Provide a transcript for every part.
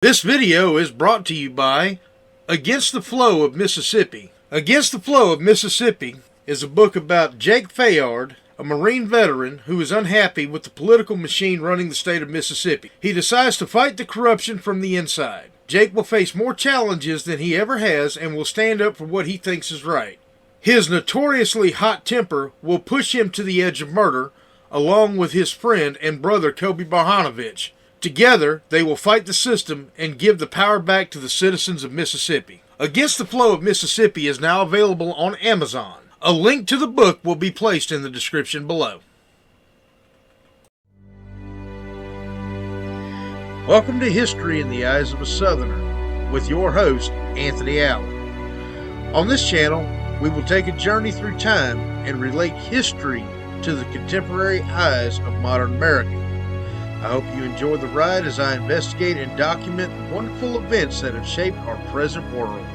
This video is brought to you by Against the Flow of Mississippi. Against the Flow of Mississippi is a book about Jake Fayard, a Marine veteran who is unhappy with the political machine running the state of Mississippi. He decides to fight the corruption from the inside. Jake will face more challenges than he ever has and will stand up for what he thinks is right. His notoriously hot temper will push him to the edge of murder, along with his friend and brother Kobe Barhanovich. Together, they will fight the system and give the power back to the citizens of Mississippi. Against the Flow of Mississippi is now available on Amazon. A link to the book will be placed in the description below. Welcome to History in the Eyes of a Southerner with your host, Anthony Allen. On this channel, we will take a journey through time and relate history to the contemporary eyes of modern America. I hope you enjoy the ride as I investigate and document the wonderful events that have shaped our present world.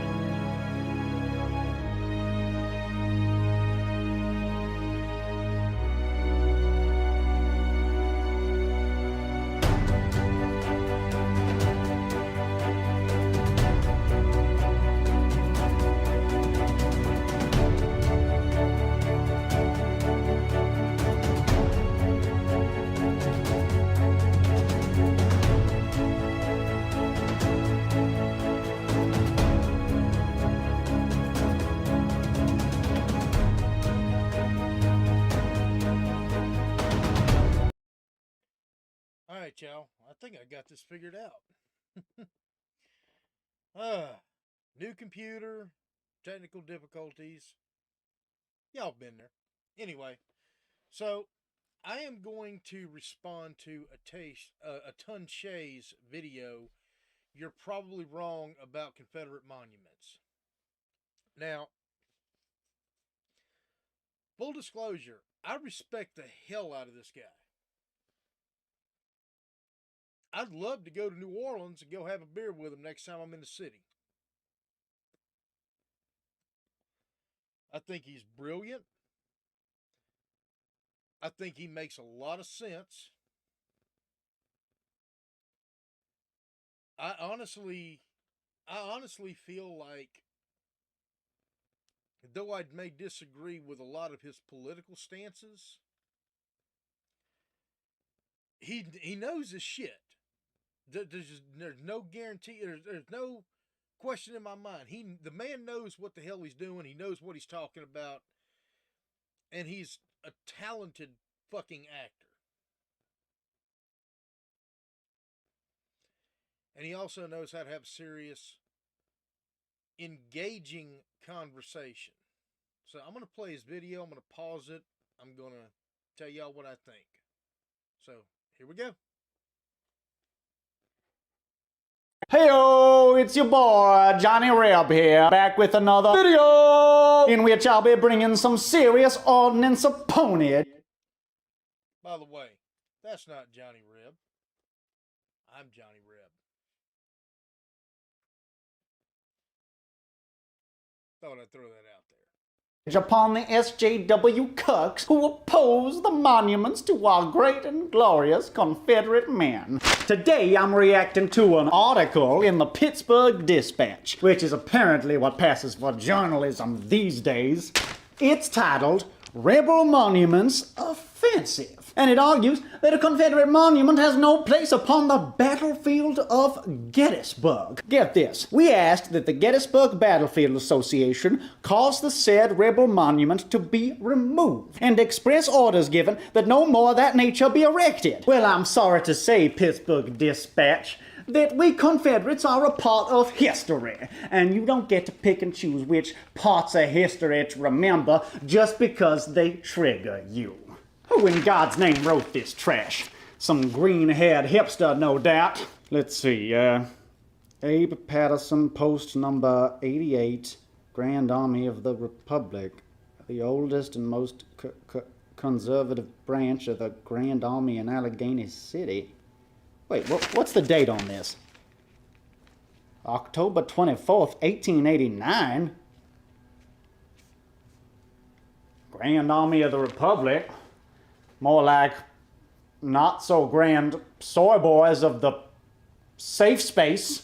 Alright, y'all. I think I got this figured out. New computer, technical difficulties. Y'all been there. Anyway, so I am going to respond to Atun Shei's video. You're probably wrong about Confederate monuments. Now, full disclosure, I respect the hell out of this guy. I'd love to go to New Orleans and go have a beer with him next time I'm in the city. I think he's brilliant. I think he makes a lot of sense. I honestly feel like, though I may disagree with a lot of his political stances, he knows his shit. There's no guarantee. There's no question in my mind. The man knows what the hell he's doing. He knows what he's talking about, and he's a talented fucking actor. And he also knows how to have a serious, engaging conversation. So I'm gonna play his video. I'm gonna pause it. I'm gonna tell y'all what I think. So here we go. Heyo, it's your boy, Johnny Reb here, back with another video in which I'll be bringing some serious ordnance upon it. By the way, that's not Johnny Reb. I'm Johnny Reb. Thought I'd throw that out there. Upon the SJW cucks who oppose the monuments to our great and glorious Confederate men. Today I'm reacting to an article in the Pittsburgh Dispatch, which is apparently what passes for journalism these days. It's titled, "Rebel Monuments Offensive." And it argues that a Confederate monument has no place upon the battlefield of Gettysburg. Get this, we asked that the Gettysburg Battlefield Association cause the said rebel monument to be removed, and express orders given that no more of that nature be erected. Well, I'm sorry to say, Pittsburgh Dispatch, that we Confederates are a part of history, and you don't get to pick and choose which parts of history to remember just because they trigger you. Who in God's name wrote this trash? Some green-haired hipster, no doubt. Let's see, Abe Patterson, post number 88, Grand Army of the Republic, the oldest and most conservative branch of the Grand Army in Allegheny City. Wait, what's the date on this? October 24th, 1889? Grand Army of the Republic? More like not so grand soy boys of the Safe space.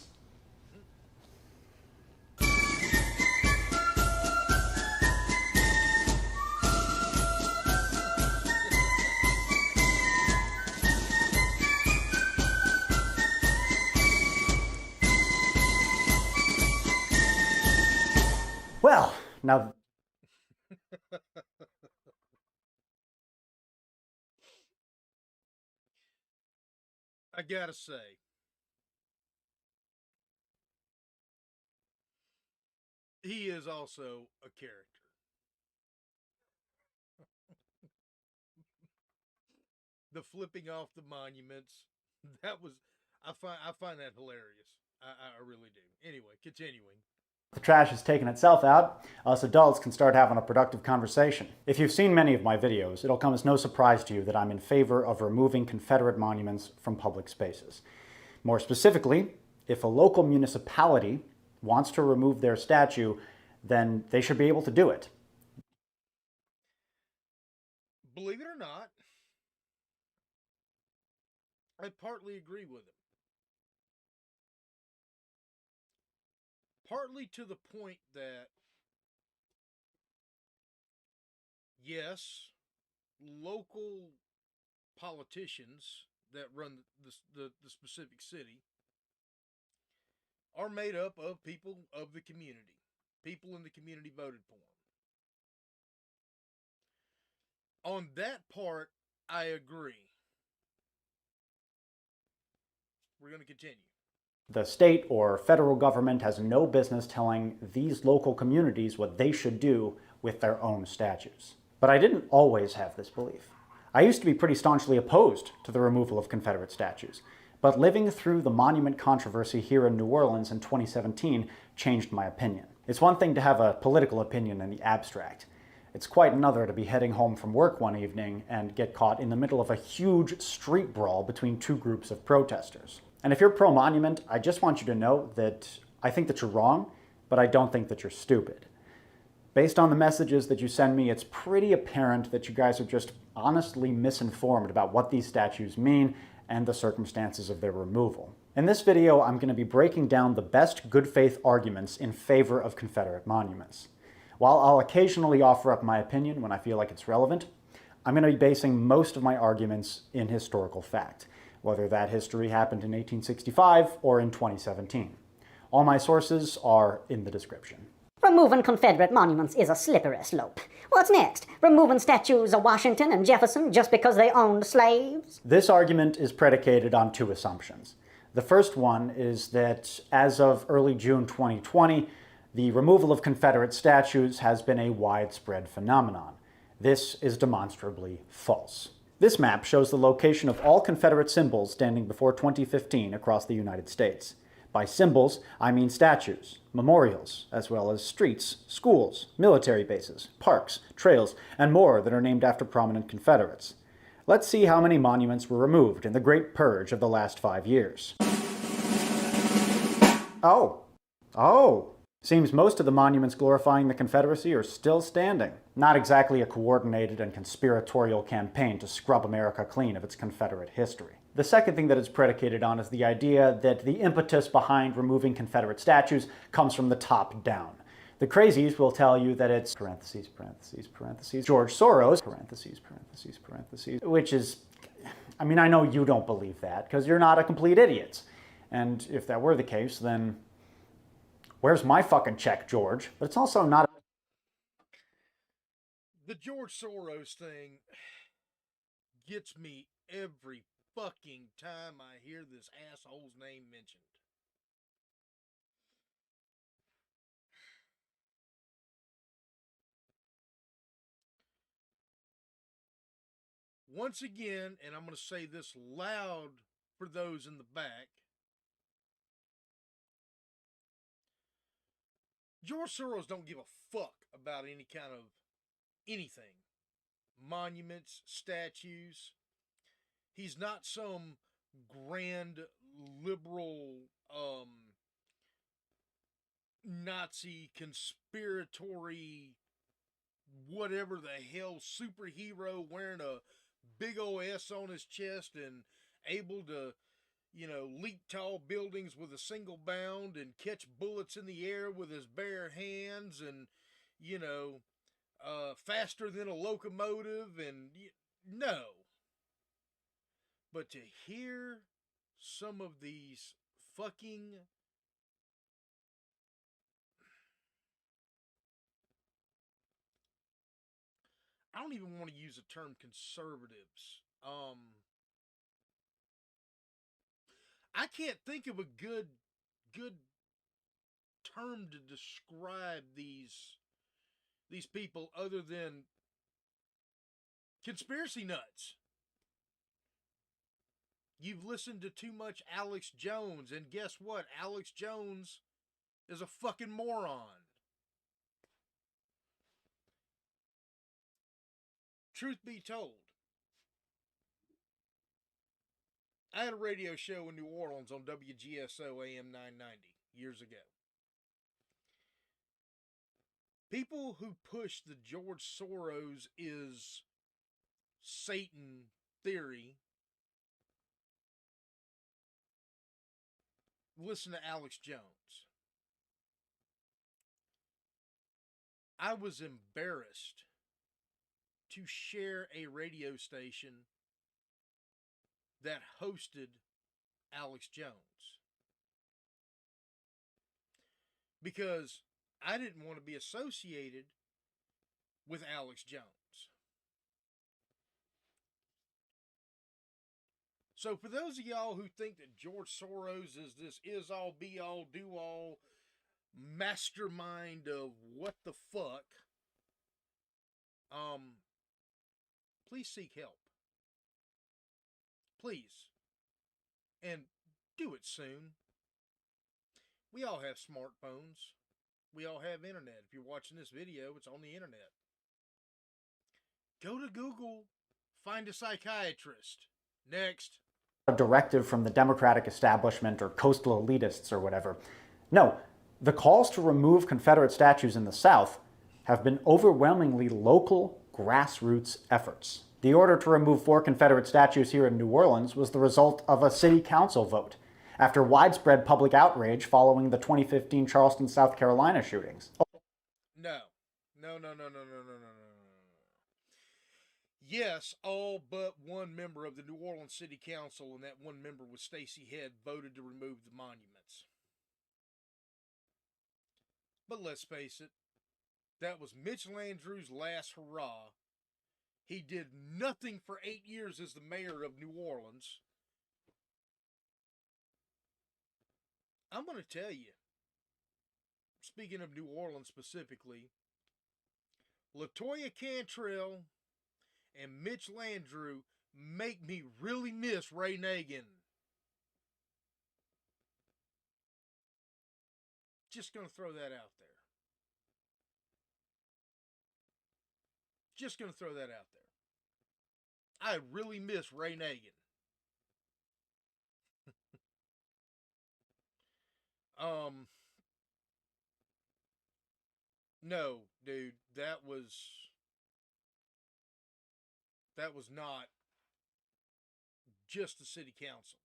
Well, now I gotta say, he is also a character. The flipping off the monuments, that was, I find that hilarious. I really do. Anyway, continuing. the trash has taken itself out, us adults can start having a productive conversation. If you've seen many of my videos, it'll come as no surprise to you that I'm in favor of removing Confederate monuments from public spaces. More specifically, if a local municipality wants to remove their statue, then they should be able to do it. Believe it or not, I partly agree with him. Partly to the point that, yes, local politicians that run the specific city are made up of people of the community. People in the community voted for them. On that part, I agree. We're going to continue. The state or federal government has no business telling these local communities what they should do with their own statues. But I didn't always have this belief. I used to be pretty staunchly opposed to the removal of Confederate statues, but living through the monument controversy here in New Orleans in 2017 changed my opinion. It's one thing to have a political opinion in the abstract. It's quite another to be heading home from work one evening and get caught in the middle of a huge street brawl between two groups of protesters. And if you're pro-monument, I just want you to know that I think that you're wrong, but I don't think that you're stupid. Based on the messages that you send me, it's pretty apparent that you guys are just honestly misinformed about what these statues mean and the circumstances of their removal. In this video, I'm going to be breaking down the best good faith arguments in favor of Confederate monuments. While I'll occasionally offer up my opinion when I feel like it's relevant, I'm going to be basing most of my arguments in historical fact, whether that history happened in 1865 or in 2017. All my sources are in the description. Removing Confederate monuments is a slippery slope. What's next? Removing statues of Washington and Jefferson just because they owned slaves? This argument is predicated on two assumptions. The first one is that as of early June 2020, the removal of Confederate statues has been a widespread phenomenon. This is demonstrably false. This map shows the location of all Confederate symbols standing before 2015 across the United States. By symbols, I mean statues, memorials, as well as streets, schools, military bases, parks, trails, and more that are named after prominent Confederates. Let's see how many monuments were removed in the Great Purge of the last 5 years. Oh! Seems most of the monuments glorifying the Confederacy are still standing. Not exactly a coordinated and conspiratorial campaign to scrub America clean of its Confederate history. The second thing that it's predicated on is the idea that the impetus behind removing Confederate statues comes from the top down. The crazies will tell you that it's parentheses, George Soros, parentheses, which is, I mean, I know you don't believe that because you're not a complete idiot. And if that were the case, then where's my fucking check, George? But it's also not. The George Soros thing gets me every fucking time I hear this asshole's name mentioned. Once again, and I'm going to say this loud for those in the back, George Soros don't give a fuck about any kind of anything. Monuments, statues. He's not some grand liberal Nazi conspiratory whatever the hell superhero wearing a big ol' S on his chest and able to leap tall buildings with a single bound and catch bullets in the air with his bare hands and, you know, faster than a locomotive and no. But to hear some of these fucking I don't even want to use the term conservatives. I can't think of a good term to describe these people other than conspiracy nuts. You've listened to too much Alex Jones, and guess what? Alex Jones is a fucking moron. Truth be told, I had a radio show in New Orleans on WGSO AM 990 years ago. People who push the George Soros is Satan theory listen to Alex Jones. I was embarrassed to share a radio station that hosted Alex Jones, because I didn't want to be associated with Alex Jones. So for those of y'all who think that George Soros is this is all, be all, do all mastermind of what the fuck, please seek help. Please. And do it soon. We all have smartphones. We all have internet. If you're watching this video, it's on the internet. Go to Google. Find a psychiatrist. Next. A directive from the Democratic establishment or coastal elitists or whatever. No, the calls to remove Confederate statues in the South have been overwhelmingly local grassroots efforts. The order to remove 4 Confederate statues here in New Orleans was the result of a city council vote after widespread public outrage following the 2015 Charleston, South Carolina shootings. No. Yes, all but one member of the New Orleans City Council, and that one member was Stacey Head, voted to remove the monuments. But let's face it, that was Mitch Landrieu's last hurrah. He did nothing for 8 years as the mayor of New Orleans. I'm going to tell you, speaking of New Orleans specifically, LaToya Cantrell and Mitch Landrieu make me really miss Ray Nagin. Just going to throw that out there. Just going to throw that out there. I really miss Ray Nagin. No, dude, that was not just the city council.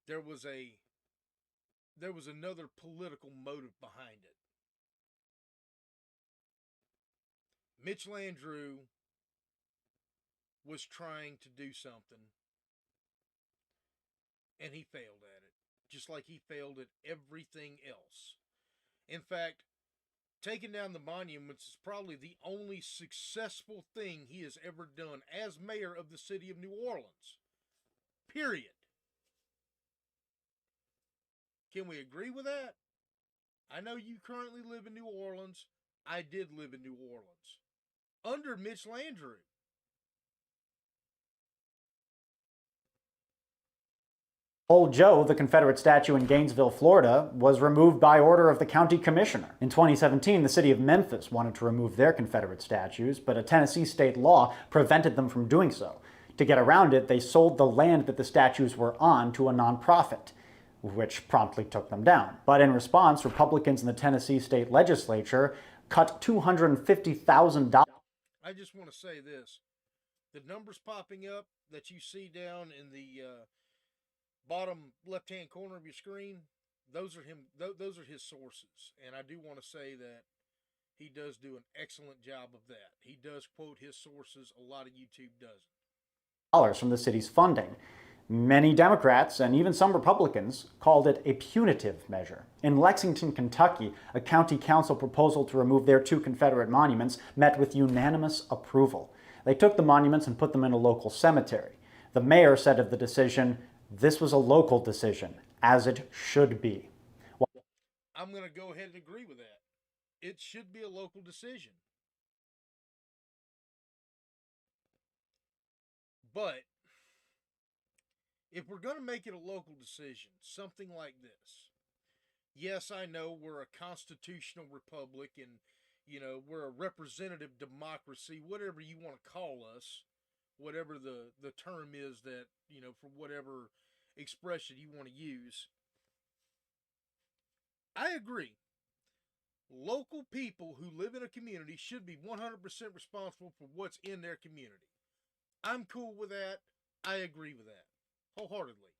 There was another political motive behind it. Mitch Landrieu was trying to do something, and he failed at it, just like he failed at everything else. In fact, taking down the monuments is probably the only successful thing he has ever done as mayor of the city of New Orleans. Period. Can we agree with that? I know you currently live in New Orleans. I did live in New Orleans. Under Mitch Landrieu. Old Joe, the Confederate statue in Gainesville, Florida, was removed by order of the county commissioner. In 2017, the city of Memphis wanted to remove their Confederate statues, but a Tennessee state law prevented them from doing so. To get around it, they sold the land that the statues were on to a nonprofit, which promptly took them down. But in response, Republicans in the Tennessee state legislature cut $250,000. I just want to say this. The numbers popping up that you see down in the bottom left-hand corner of your screen, those are him. Those are his sources, and I do want to say that he does do an excellent job of that. He does quote his sources. A lot of YouTube doesn't. Dollars from the city's funding. Many Democrats and even some Republicans called it a punitive measure. In Lexington, Kentucky, a county council proposal to remove their 2 Confederate monuments met with unanimous approval. They took the monuments and put them in a local cemetery. The mayor said of the decision, "This was a local decision, as it should be." I'm going to go ahead and agree with that. It should be a local decision. But if we're going to make it a local decision, something like this, yes, I know we're a constitutional republic and, we're a representative democracy, whatever you want to call us, whatever the term is that, for whatever expression you want to use. I agree. Local people who live in a community should be 100% responsible for what's in their community. I'm cool with that. I agree with that wholeheartedly.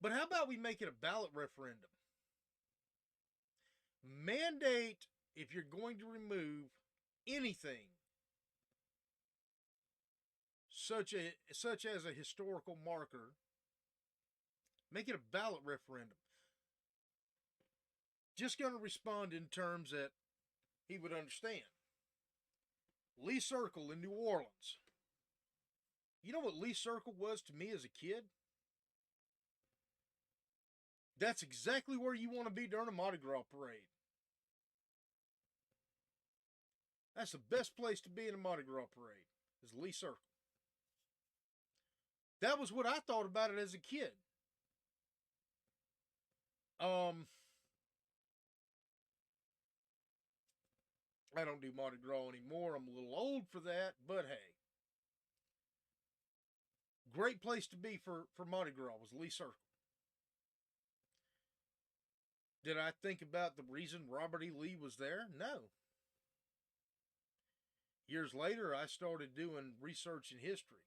But how about we make it a ballot referendum? Mandate, if you're going to remove anything such as a historical marker, make it a ballot referendum. Just going to respond in terms that he would understand. Lee Circle in New Orleans. You know what Lee Circle was to me as a kid? That's exactly where you want to be during a Mardi Gras parade. That's the best place to be in a Mardi Gras parade, is Lee Circle. That was what I thought about it as a kid. I don't do Mardi Gras anymore. I'm a little old for that, but hey. Great place to be for Mardi Gras was Lee Circle. Did I think about the reason Robert E. Lee was there? No. Years later, I started doing research in history.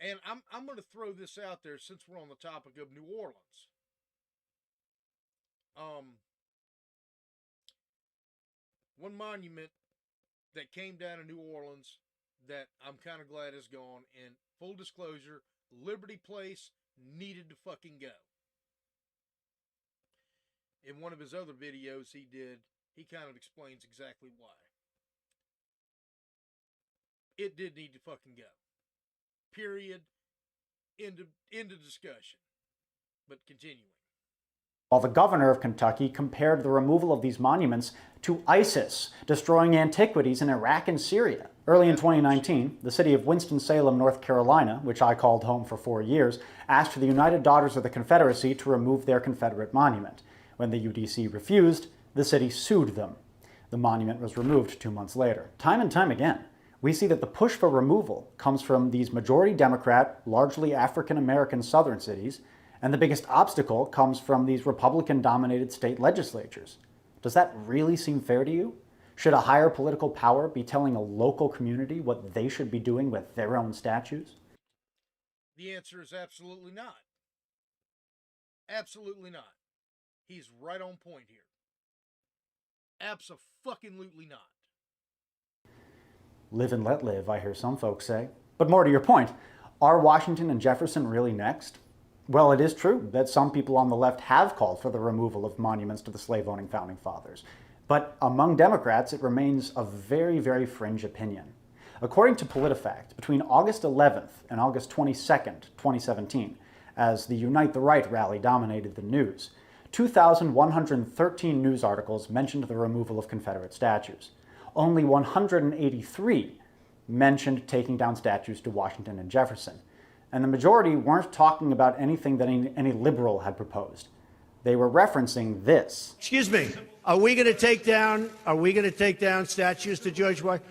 And I'm going to throw this out there since we're on the topic of New Orleans. One monument that came down in New Orleans that I'm kind of glad is gone, and full disclosure, Liberty Place needed to fucking go. In one of his other videos he kind of explains exactly why. It did need to fucking go. Period. End of discussion. But continuing. While the governor of Kentucky compared the removal of these monuments to ISIS, destroying antiquities in Iraq and Syria. Early in 2019, the city of Winston-Salem, North Carolina, which I called home for 4 years, asked the United Daughters of the Confederacy to remove their Confederate monument. When the UDC refused, the city sued them. The monument was removed 2 months later. Time and time again, we see that the push for removal comes from these majority Democrat, largely African-American southern cities, and the biggest obstacle comes from these Republican-dominated state legislatures. Does that really seem fair to you? Should a higher political power be telling a local community what they should be doing with their own statues? The answer is absolutely not. Absolutely not. He's right on point here. Abso-fucking-lutely not. Live and let live, I hear some folks say. But more to your point, are Washington and Jefferson really next? Well, it is true that some people on the left have called for the removal of monuments to the slave-owning founding fathers. But among Democrats, it remains a very, very fringe opinion. According to PolitiFact, between August 11th and August 22nd, 2017, as the Unite the Right rally dominated the news, 2,113 news articles mentioned the removal of Confederate statues. Only 183 mentioned taking down statues to Washington and Jefferson. And the majority weren't talking about anything that any liberal had proposed. They were referencing this. Excuse me. Are we going to take down statues to George Washington?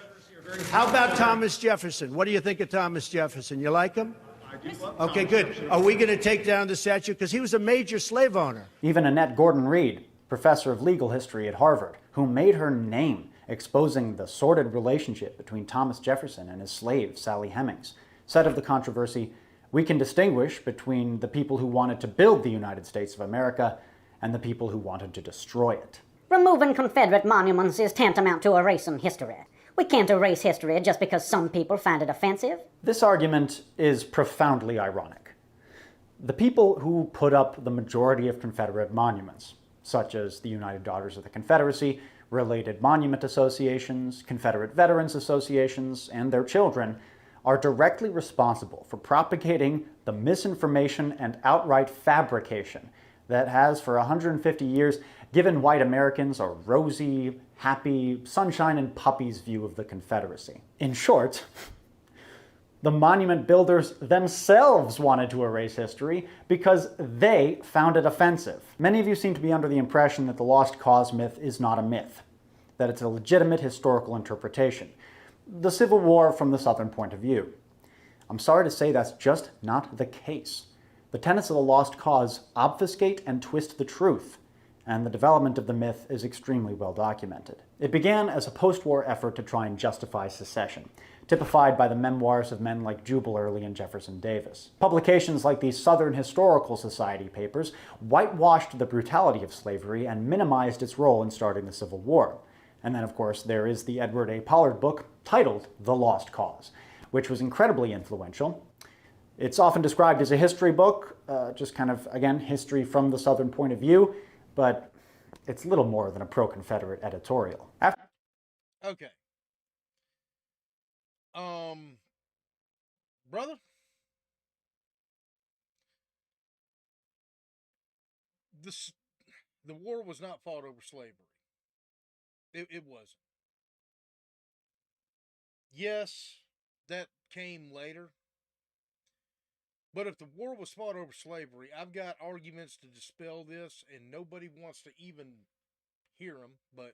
How about Thomas Jefferson? What do you think of Thomas Jefferson? You like him? I do love Okay, Thomas good. Jefferson. Are we going to take down the statue? Because he was a major slave owner. Even Annette Gordon-Reed, professor of legal history at Harvard, who made her name exposing the sordid relationship between Thomas Jefferson and his slave, Sally Hemings, said of the controversy, We can distinguish between the people who wanted to build the United States of America and the people who wanted to destroy it. Removing Confederate monuments is tantamount to erasing history. We can't erase history just because some people find it offensive. This argument is profoundly ironic. The people who put up the majority of Confederate monuments, such as the United Daughters of the Confederacy, related monument associations, Confederate Veterans Associations, and their children, are directly responsible for propagating the misinformation and outright fabrication that has, for 150 years, given white Americans a rosy, happy, sunshine and puppies view of the Confederacy. In short, the monument builders themselves wanted to erase history because they found it offensive. Many of you seem to be under the impression that the Lost Cause myth is not a myth, that it's a legitimate historical interpretation. The Civil War from the Southern point of view. I'm sorry to say that's just not the case. The tenets of the Lost Cause obfuscate and twist the truth, and the development of the myth is extremely well documented. It began as a post-war effort to try and justify secession, typified by the memoirs of men like Jubal Early and Jefferson Davis. Publications like the Southern Historical Society papers whitewashed the brutality of slavery and minimized its role in starting the Civil War. And then, of course, there is the Edward A. Pollard book titled The Lost Cause, which was incredibly influential. It's often described as a history book, just kind of, again, history from the Southern point of view, but it's little more than a pro-Confederate editorial. Okay. Brother? The war was not fought over slavery. It wasn't. Yes, that came later. But if the war was fought over slavery, I've got arguments to dispel this, and nobody wants to even hear them, but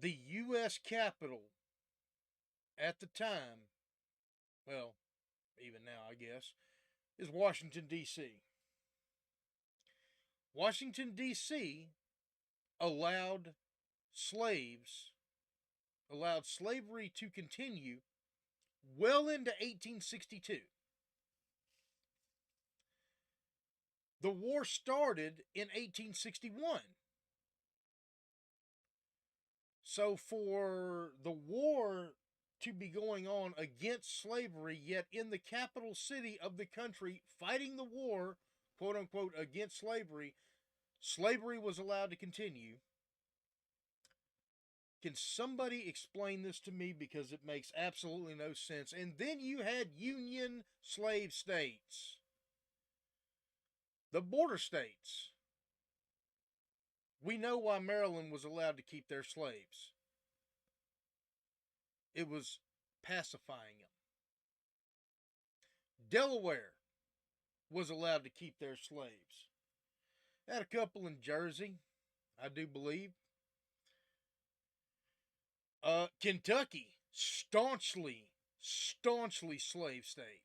the U.S. Capitol at the time, well, even now, I guess, is Washington, D.C. Washington, D.C. allowed slavery to continue well into 1862. The war started in 1861. So for the war to be going on against slavery, yet in the capital city of the country fighting the war, quote unquote, against slavery, slavery was allowed to continue. Can somebody explain this to me, because it makes absolutely no sense? And then you had Union slave states, the border states. We know why Maryland was allowed to keep their slaves. It was pacifying them. Delaware was allowed to keep their slaves. Had a couple in Jersey, I do believe. Kentucky, staunchly slave state.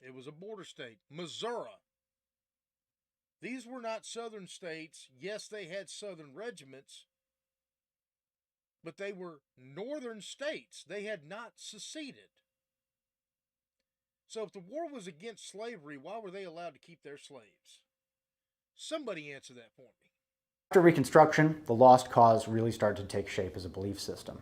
It was a border state. Missouri. These were not southern states. Yes, they had southern regiments, but they were northern states. They had not seceded. So if the war was against slavery, why were they allowed to keep their slaves? Somebody answer that for me. After Reconstruction, the Lost Cause really started to take shape as a belief system.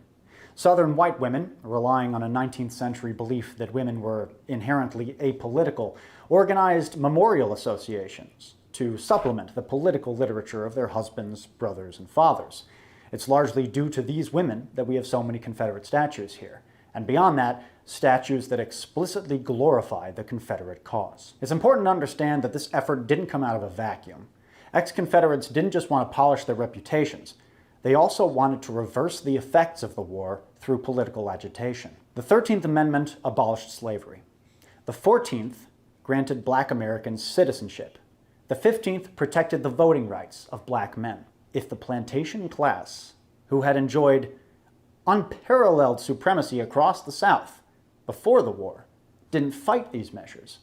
Southern white women, relying on a 19th century belief that women were inherently apolitical, organized memorial associations to supplement the political literature of their husbands, brothers, and fathers. It's largely due to these women that we have so many Confederate statues here. And beyond that, statues that explicitly glorify the Confederate cause. It's important to understand that this effort didn't come out of a vacuum. Ex-Confederates didn't just want to polish their reputations. They also wanted to reverse the effects of the war through political agitation. The 13th Amendment abolished slavery. The 14th granted black Americans citizenship. The 15th protected the voting rights of black men. If the plantation class, who had enjoyed unparalleled supremacy across the South before the war, didn't fight these measures,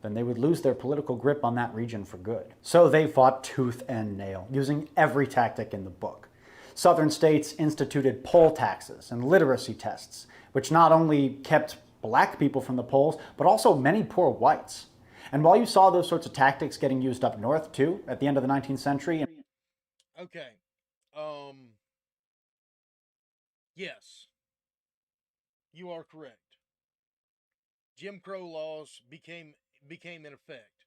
then they would lose their political grip on that region for good. So they fought tooth and nail, using every tactic in the book. Southern states instituted poll taxes and literacy tests, which not only kept black people from the polls, but also many poor whites. And while you saw those sorts of tactics getting used up north, too, at the end of the 19th century... Okay. Yes. You are correct. Jim Crow laws became in effect.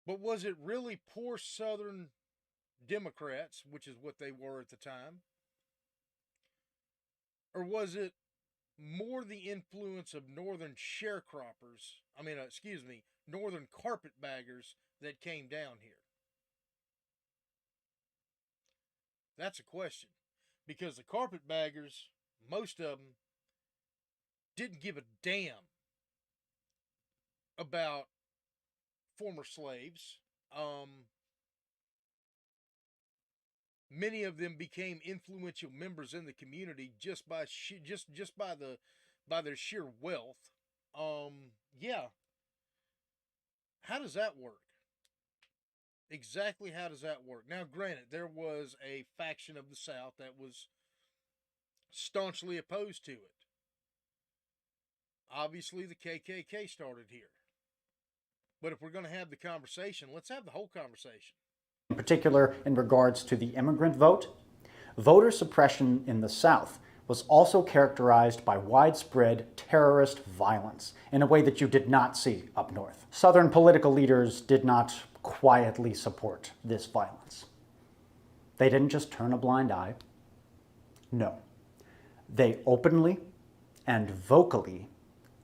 But was it really poor Southern Democrats, which is what they were at the time? Or was it more the influence of Northern sharecroppers, Northern carpetbaggers that came down here? That's a question. Because the carpetbaggers, most of them, didn't give a damn about former slaves. Many of them became influential members in the community just by by their sheer wealth. Yeah. How does that work? Exactly how does that work? Now, granted, there was a faction of the South that was staunchly opposed to it. Obviously, the KKK started here. But if we're going to have the conversation, let's have the whole conversation. In particular, in regards to the immigrant vote, voter suppression in the South was also characterized by widespread terrorist violence in a way that you did not see up north. Southern political leaders did not quietly support this violence. They didn't just turn a blind eye. No. They openly and vocally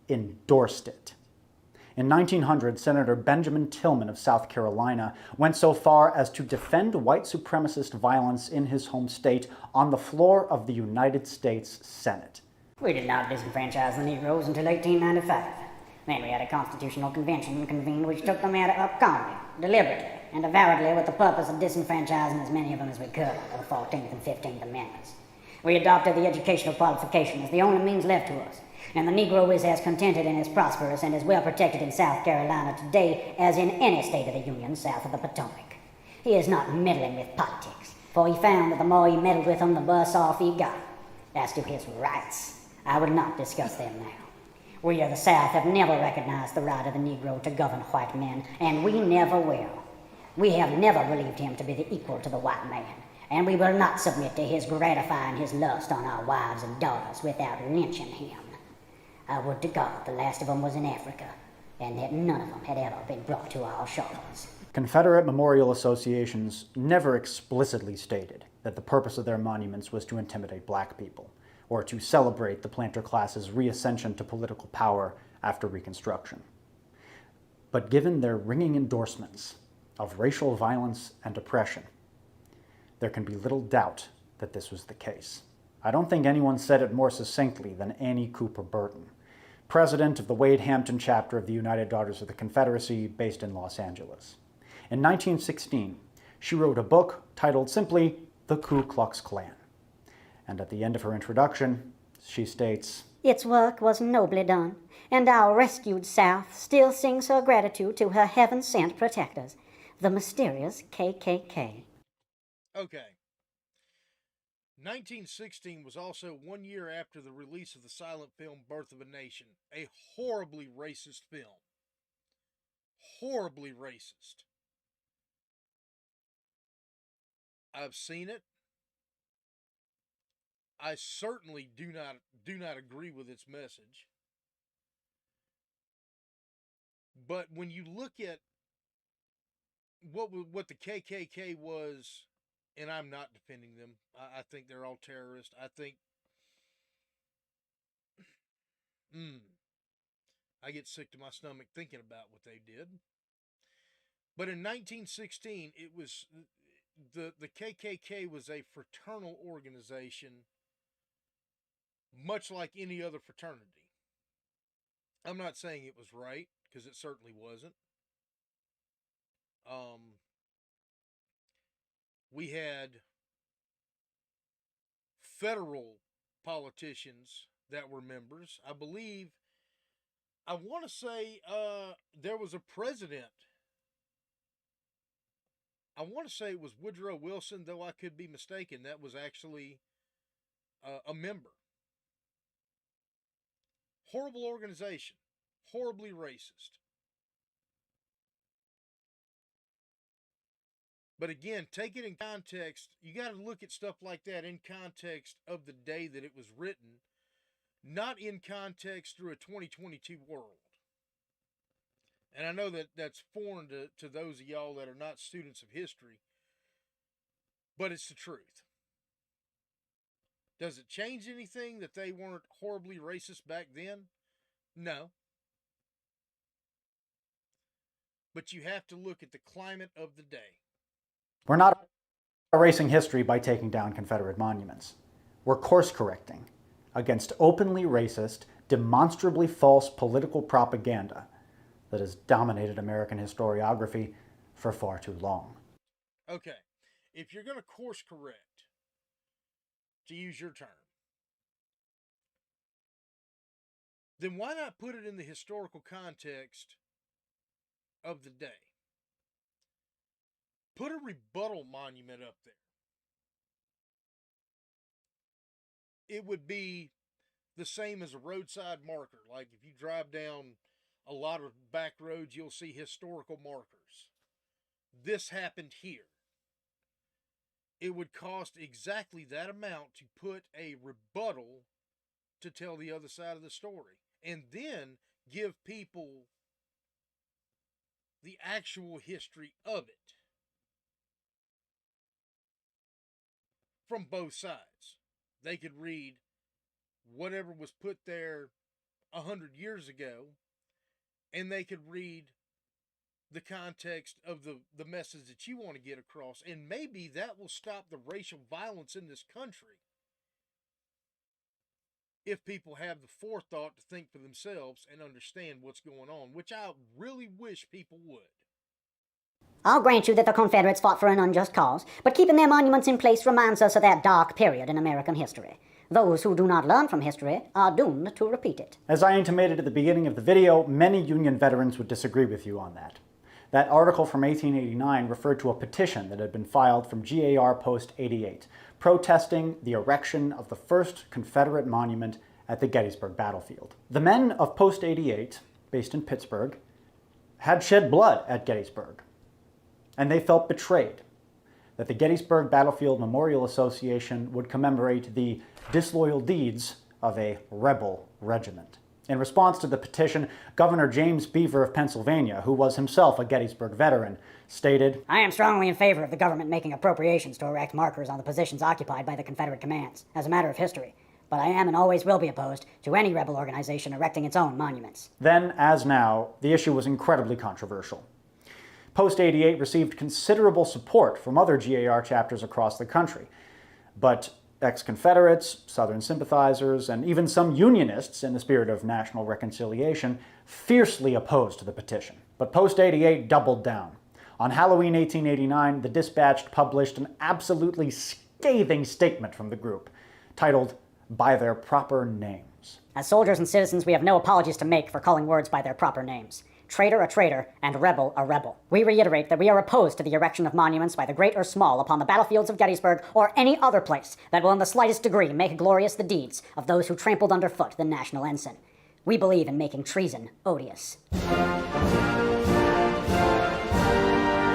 endorsed it. In 1900, Senator Benjamin Tillman of South Carolina went so far as to defend white supremacist violence in his home state on the floor of the United States Senate. We did not disenfranchise the Negroes until 1895. Then we had a constitutional convention convened which took the matter up calmly, deliberately, and avowedly with the purpose of disenfranchising as many of them as we could under the 14th and 15th Amendments. We adopted the educational qualification as the only means left to us, and the Negro is as contented and as prosperous and as well protected in South Carolina today as in any state of the Union south of the Potomac. He is not meddling with politics, for he found that the more he meddled with them, the worse off he got. As to his rights, I would not discuss them now. We of the South have never recognized the right of the Negro to govern white men, and we never will. We have never believed him to be the equal to the white man, and we will not submit to his gratifying his lust on our wives and daughters without lynching him. I would to God the last of them was in Africa, and that none of them had ever been brought to our shores. Confederate memorial associations never explicitly stated that the purpose of their monuments was to intimidate black people, or to celebrate the planter class's reascension to political power after Reconstruction. But given their ringing endorsements of racial violence and oppression, there can be little doubt that this was the case. I don't think anyone said it more succinctly than Annie Cooper Burton, president of the Wade Hampton chapter of the United Daughters of the Confederacy based in Los Angeles. In 1916, she wrote a book titled simply The Ku Klux Klan. And at the end of her introduction, she states, Its work was nobly done, and our rescued South still sings her gratitude to her heaven-sent protectors, the mysterious KKK. Okay. 1916 was also 1 year after the release of the silent film Birth of a Nation, a horribly racist film. Horribly racist. I've seen it. I certainly do not agree with its message. But when you look at what the KKK was, and I'm not defending them. I think they're all terrorists. I think I get sick to my stomach thinking about what they did. But in 1916, it was the KKK was a fraternal organization, much like any other fraternity. I'm not saying it was right, because it certainly wasn't. We had federal politicians that were members. I want to say there was a president. I want to say it was Woodrow Wilson, though I could be mistaken. That was actually a member. Horrible organization. Horribly racist. But again, take it in context. You got to look at stuff like that in context of the day that it was written, not in context through a 2022 world. And I know that that's foreign to those of y'all that are not students of history, but it's the truth. Does it change anything that they weren't horribly racist back then? No. But you have to look at the climate of the day. We're not erasing history by taking down Confederate monuments. We're course correcting against openly racist, demonstrably false political propaganda that has dominated American historiography for far too long. Okay, if you're going to course correct, to use your term, then why not put it in the historical context of the day? Put a rebuttal monument up there. It would be the same as a roadside marker. Like if you drive down a lot of back roads, you'll see historical markers. This happened here. It would cost exactly that amount to put a rebuttal to tell the other side of the story. And then give people the actual history of it. From both sides. They could read whatever was put there 100 years ago, and they could read the context of the message that you want to get across, and maybe that will stop the racial violence in this country if people have the forethought to think for themselves and understand what's going on, which I really wish people would. I'll grant you that the Confederates fought for an unjust cause, but keeping their monuments in place reminds us of that dark period in American history. Those who do not learn from history are doomed to repeat it. As I intimated at the beginning of the video, many Union veterans would disagree with you on that. That article from 1889 referred to a petition that had been filed from GAR Post 88, protesting the erection of the first Confederate monument at the Gettysburg battlefield. The men of Post 88, based in Pittsburgh, had shed blood at Gettysburg, and they felt betrayed that the Gettysburg Battlefield Memorial Association would commemorate the disloyal deeds of a rebel regiment. In response to the petition, Governor James Beaver of Pennsylvania, who was himself a Gettysburg veteran, stated, I am strongly in favor of the government making appropriations to erect markers on the positions occupied by the Confederate commands, as a matter of history. But I am and always will be opposed to any rebel organization erecting its own monuments. Then, as now, the issue was incredibly controversial. Post 88 received considerable support from other GAR chapters across the country, but ex-Confederates, Southern sympathizers, and even some Unionists, in the spirit of national reconciliation, fiercely opposed the petition. But Post 88 doubled down. On Halloween 1889, the Dispatch published an absolutely scathing statement from the group, titled, By Their Proper Names. As soldiers and citizens, we have no apologies to make for calling words by their proper names. Traitor a traitor, and rebel a rebel. We reiterate that we are opposed to the erection of monuments by the great or small upon the battlefields of Gettysburg or any other place that will in the slightest degree make glorious the deeds of those who trampled underfoot the national ensign. We believe in making treason odious.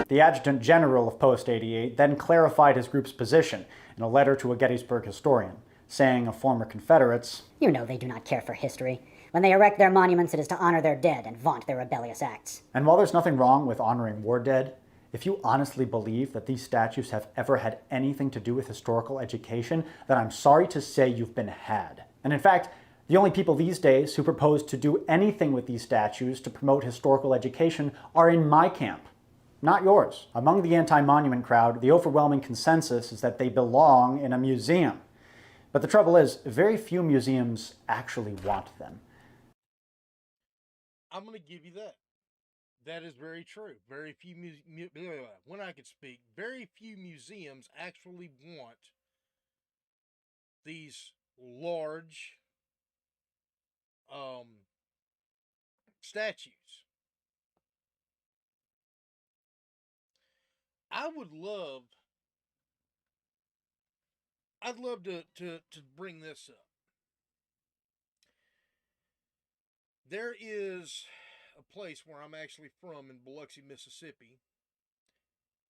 The Adjutant General of Post 88 then clarified his group's position in a letter to a Gettysburg historian, saying of former Confederates, You know they do not care for history. When they erect their monuments, it is to honor their dead and vaunt their rebellious acts. And while there's nothing wrong with honoring war dead, if you honestly believe that these statues have ever had anything to do with historical education, then I'm sorry to say you've been had. And in fact, the only people these days who propose to do anything with these statues to promote historical education are in my camp, not yours. Among the anti-monument crowd, the overwhelming consensus is that they belong in a museum. But the trouble is, very few museums actually want them. I'm going to give you that. That is very true. Very few when I could speak, very few museums actually want these large statues. I would love, I'd love to bring this up. There is a place where I'm actually from in Biloxi, Mississippi,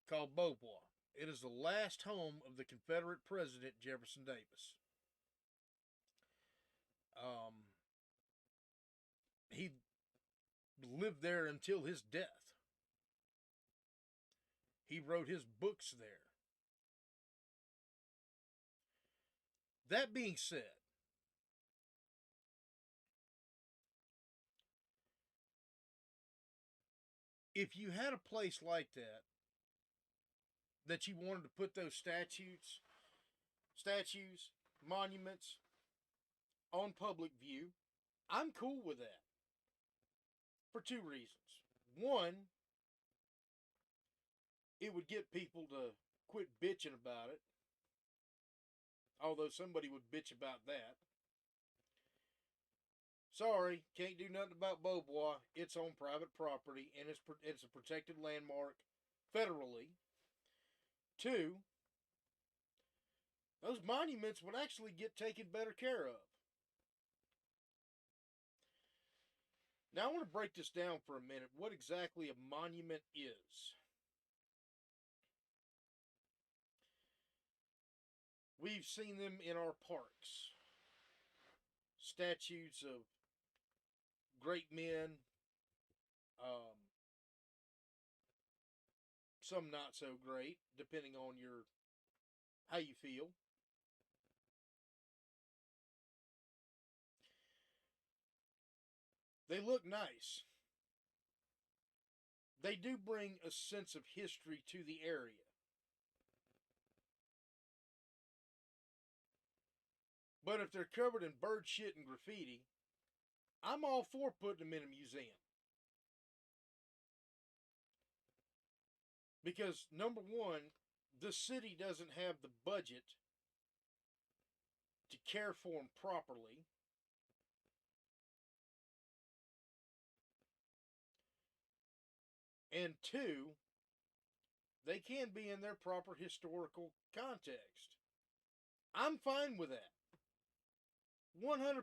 called Beauvoir. It is the last home of the Confederate President Jefferson Davis. Um, he lived there until his death. He wrote his books there. That being said, if you had a place like that you wanted to put those statues, monuments on public view, I'm cool with that for two reasons. One, it would get people to quit bitching about it, although somebody would bitch about that. Sorry, can't do nothing about Beauvoir. It's on private property and it's a protected landmark federally. Two, those monuments would actually get taken better care of. Now I want to break this down for a minute. What exactly a monument is. We've seen them in our parks. Statues of great men, um, some not so great, depending on your how you feel. They look nice. They do bring a sense of history to the area. But if they're covered in bird shit and graffiti, I'm all for putting them in a museum. Because, number one, the city doesn't have the budget to care for them properly. And two, they can be in their proper historical context. I'm fine with that. 100%.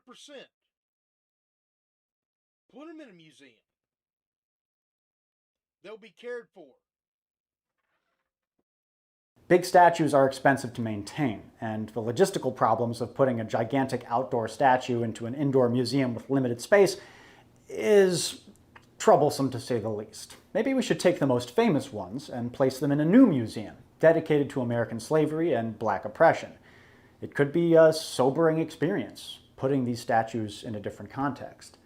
Put them in a museum. They'll be cared for. Big statues are expensive to maintain, and the logistical problems of putting a gigantic outdoor statue into an indoor museum with limited space is troublesome to say the least. Maybe we should take the most famous ones and place them in a new museum dedicated to American slavery and black oppression. It could be a sobering experience, putting these statues in a different context.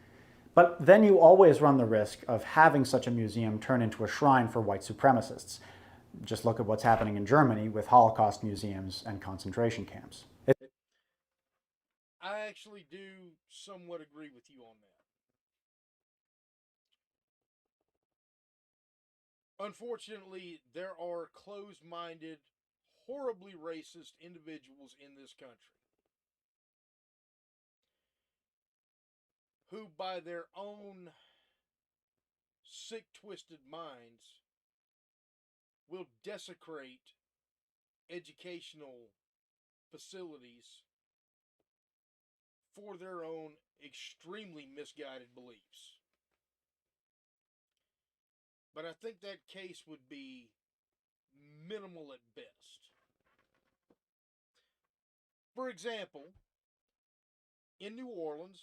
But then you always run the risk of having such a museum turn into a shrine for white supremacists. Just look at what's happening in Germany with Holocaust museums and concentration camps. I actually do somewhat agree with you on that. Unfortunately, there are closed-minded, horribly racist individuals in this country who, by their own sick, twisted minds, will desecrate educational facilities for their own extremely misguided beliefs. But I think that case would be minimal at best. For example, in New Orleans,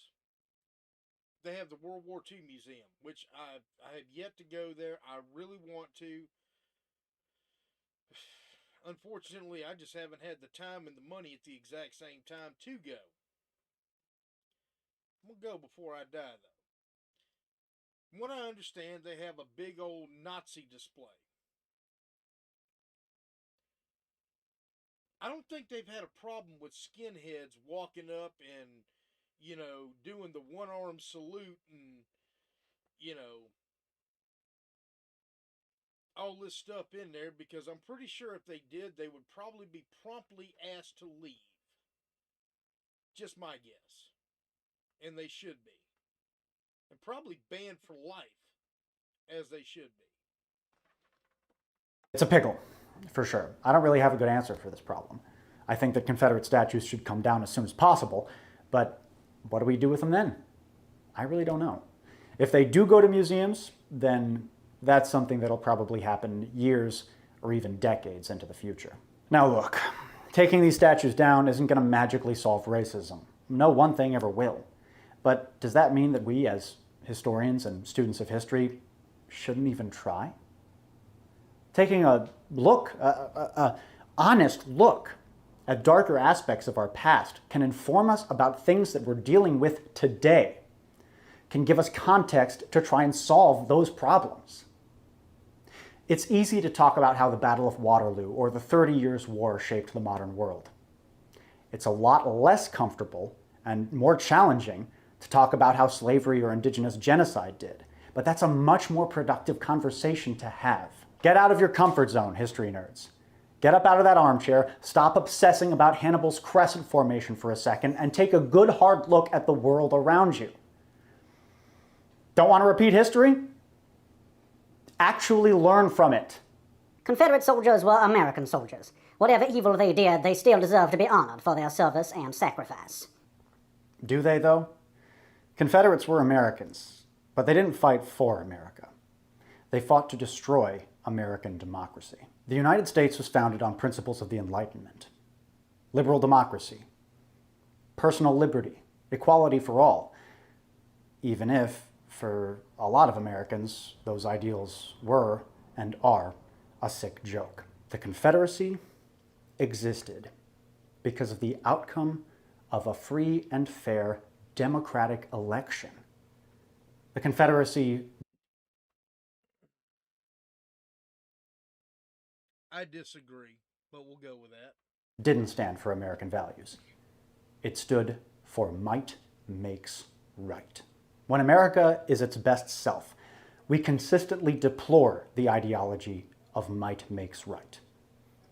they have the World War II Museum, which I have yet to go there. I really want to. Unfortunately, I just haven't had the time and the money at the exact same time to go. I'm going to go before I die, though. From what I understand, they have a big old Nazi display. I don't think they've had a problem with skinheads walking up and, doing the one-arm salute and, all this stuff in there, because I'm pretty sure if they did, they would probably be promptly asked to leave. Just my guess. And they should be. And probably banned for life, as they should be. It's a pickle. for sure. I don't really have a good answer for this problem. I think that Confederate statues should come down as soon as possible, but what do we do with them then? I really don't know. If they do go to museums, then that's something that'll probably happen years or even decades into the future. Now look, taking these statues down isn't going to magically solve racism. No one thing ever will. But does that mean that we, as historians and students of history, shouldn't even try? Taking a look, a honest look at darker aspects of our past can inform us about things that we're dealing with today, can give us context to try and solve those problems. It's easy to talk about how the Battle of Waterloo or the 30 Years' War shaped the modern world. It's a lot less comfortable and more challenging to talk about how slavery or indigenous genocide did, but that's a much more productive conversation to have. Get out of your comfort zone, history nerds. Get up out of that armchair, stop obsessing about Hannibal's crescent formation for a second, and take a good hard look at the world around you. Don't want to repeat history? Actually learn from it. Confederate soldiers were American soldiers. Whatever evil they did, they still deserve to be honored for their service and sacrifice. Do they, though? Confederates were Americans, but they didn't fight for America. They fought to destroy American democracy. The United States was founded on principles of the Enlightenment. Liberal democracy, personal liberty, equality for all, even if, for a lot of Americans, those ideals were and are a sick joke. The Confederacy existed because of the outcome of a free and fair democratic election. The Confederacy... I disagree, but we'll go with that. ...didn't stand for American values. It stood for might makes right. When America is its best self, we consistently deplore the ideology of might makes right.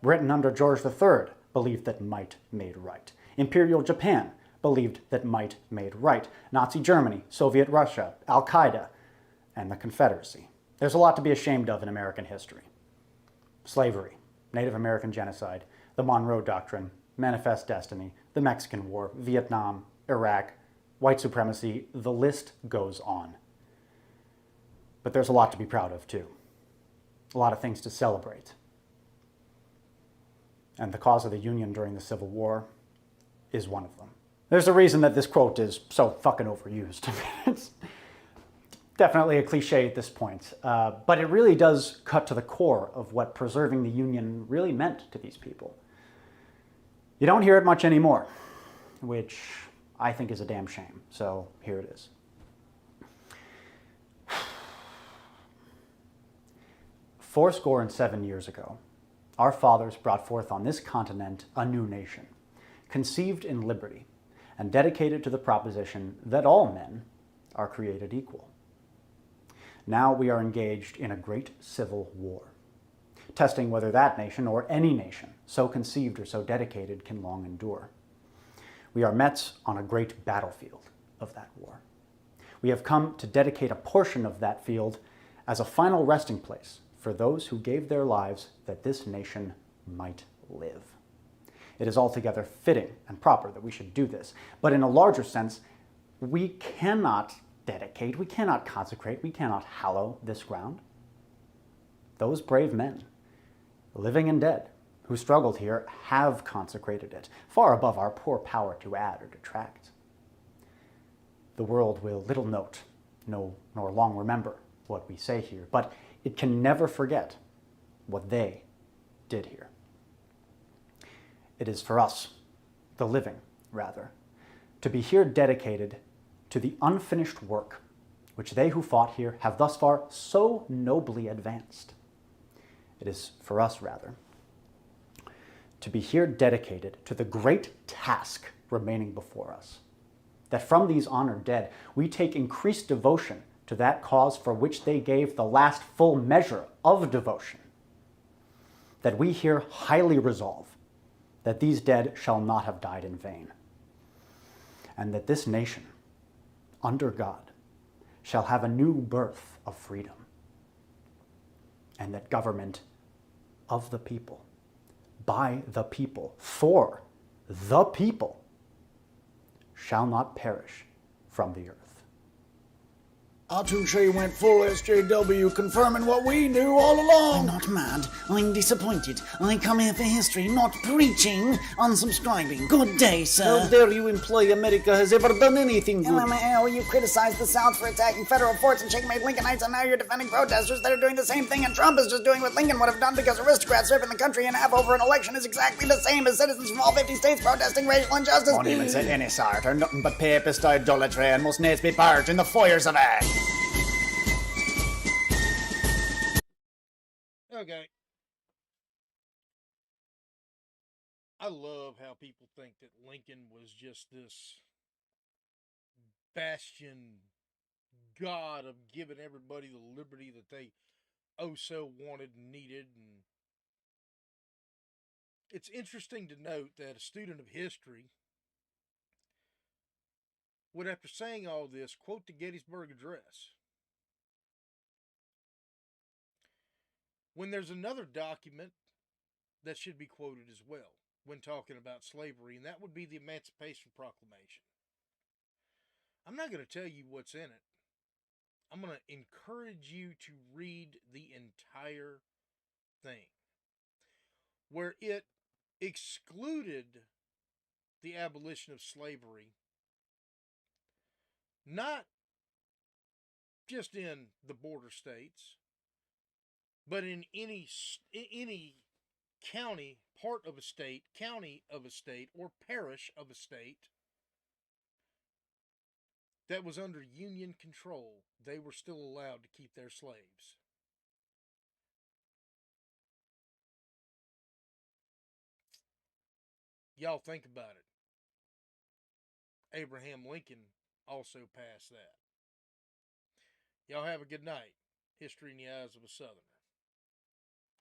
Britain under George III believed that might made right. Imperial Japan believed that might made right. Nazi Germany, Soviet Russia, Al-Qaeda, and the Confederacy. There's a lot to be ashamed of in American history. Slavery, Native American genocide, the Monroe Doctrine, Manifest Destiny, the Mexican War, Vietnam, Iraq, white supremacy, the list goes on. But there's a lot to be proud of, too. A lot of things to celebrate. And the cause of the Union during the Civil War is one of them. There's a reason that this quote is so fucking overused. It's definitely a cliche at this point, but it really does cut to the core of what preserving the Union really meant to these people. You don't hear it much anymore, which I think is a damn shame, so here it is. Fourscore and 7 years ago, our fathers brought forth on this continent a new nation, conceived in liberty, and dedicated to the proposition that all men are created equal. Now we are engaged in a great civil war, testing whether that nation, or any nation, so conceived or so dedicated, can long endure. We are met on a great battlefield of that war. We have come to dedicate a portion of that field as a final resting place for those who gave their lives that this nation might live. It is altogether fitting and proper that we should do this, but in a larger sense, we cannot dedicate, we cannot consecrate, we cannot hallow this ground. Those brave men, living and dead, who struggled here have consecrated it, far above our poor power to add or detract. The world will little note, nor long remember what we say here, but it can never forget what they did here. It is for us, the living, rather, to be here dedicated to the unfinished work which they who fought here have thus far so nobly advanced. It is for us, rather, to be here dedicated to the great task remaining before us, that from these honored dead we take increased devotion to that cause for which they gave the last full measure of devotion, that we here highly resolve that these dead shall not have died in vain, and that this nation, under God, shall have a new birth of freedom, and that government of the people, by the people, for the people, shall not perish from the earth. Atun Shei went full SJW, confirming what we knew all along. I'm not mad. I'm disappointed. I come here for history, not preaching. Unsubscribing. Good day, sir. How dare you imply America has ever done anything good? LMAO, you criticized the South for attacking federal forts and checkmate Lincolnites, and now you're defending protesters that are doing the same thing, and Trump is just doing what Lincoln would have done because aristocrats serving the country in half over an election is exactly the same as citizens from all 50 states protesting racial injustice. Monuments of any sort are nothing but papist idolatry and must needs be purged in the fires of ash. Okay. I love how people think that Lincoln was just this bastion god of giving everybody the liberty that they oh so wanted and needed. And it's interesting to note that a student of history would, after saying all this, quote the Gettysburg Address. When there's another document that should be quoted as well when talking about slavery, and that would be the Emancipation Proclamation. I'm not going to tell you what's in it. I'm going to encourage you to read the entire thing, where it excluded the abolition of slavery, not just in the border states, but in any county, part of a state, county of a state, or parish of a state that was under Union control, they were still allowed to keep their slaves. Y'all think about it. Abraham Lincoln also passed that. Y'all have a good night. History in the eyes of a Southerner.